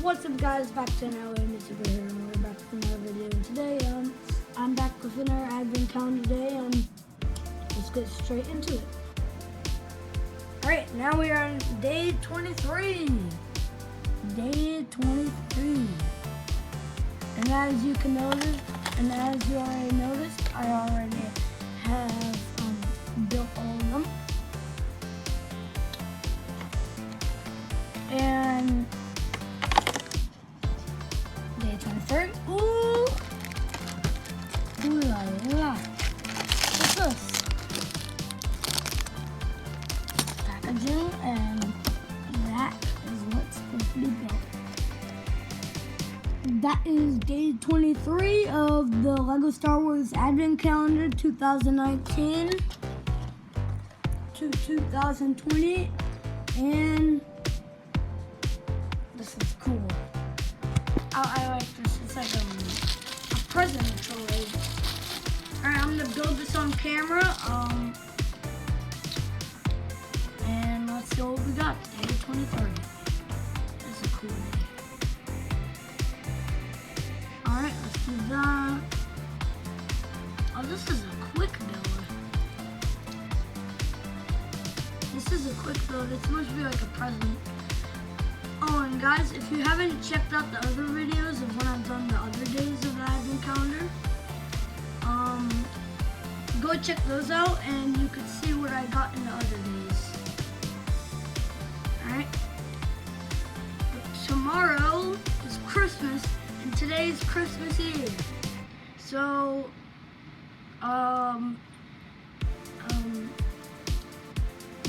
What's up, guys? Back to another superhero, and we're back with another video. And today, I'm back with another advent calendar today, and let's get straight into it. Alright, now we are on day 23. Day 23. And as you can notice, and as you already noticed, I already have built all of them. And day 23. Ooh! Ooh la la. What's this? Packaging, and that is what's supposed to be built. That is day 23 of the LEGO Star Wars Advent Calendar 2019 to 2020, and this is cool. I like this. It's like a present trove. Alright, I'm gonna build this on camera. And let's see what we got. Day 23. This is a cool day. Alright, let's do that. Oh, this is a quick build. This is a quick build. It's supposed to be like a present. Oh, and guys, if you haven't checked out the other videos of when I've done the other days of the Advent Calendar, go check those out and you can see what I got in the other days. Alright? Tomorrow is Christmas, and today's Christmas Eve. So,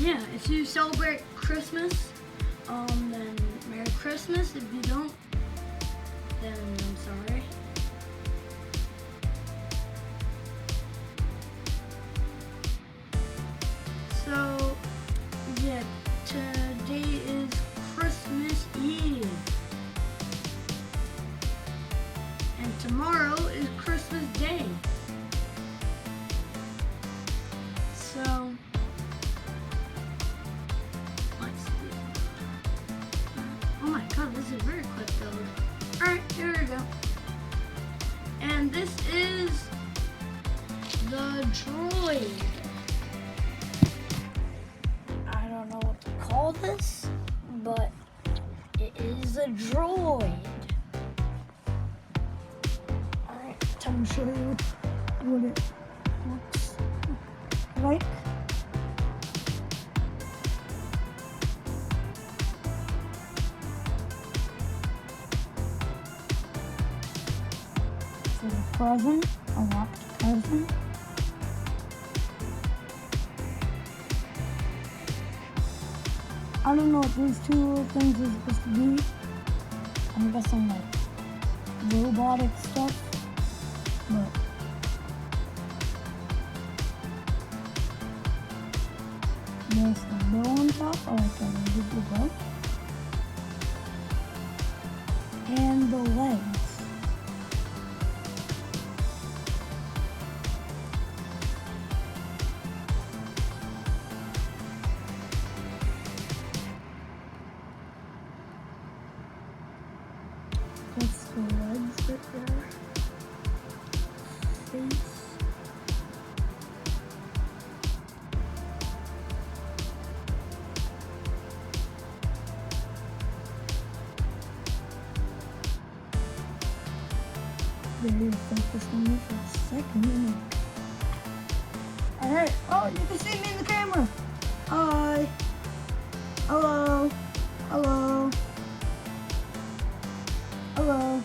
yeah, if you celebrate Christmas, then Merry Christmas. If you don't, then I'm sorry. So, yeah, today is Christmas Eve. And tomorrow is Christmas Day. So, oh my god, this is a very quick build. Alright, here we go. And this is the droid. I don't know what to call this, but it is a droid. Alright, time to show you what it looks like. Present, a locked present. I don't know what these two little things are supposed to be. I'm guessing like robotic stuff, but there's the bow on top. I like that individual bow. And the legs. That's the legs right there. Face. Maybe focus on me for a second. Alright, oh, you can see me in the camera. Hi. Hello. Hello. Hello.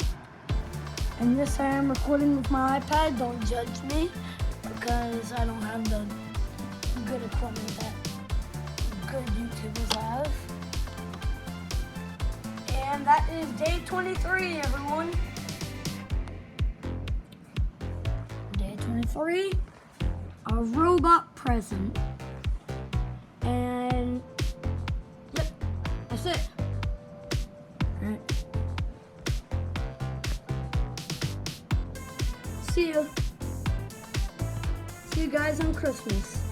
And yes, I am recording with my iPad. Don't judge me because I don't have the good equipment that good YouTubers have. And that is day 23, everyone. Day 23, a robot present. And yep, that's it. Alright. See you. See you guys on Christmas.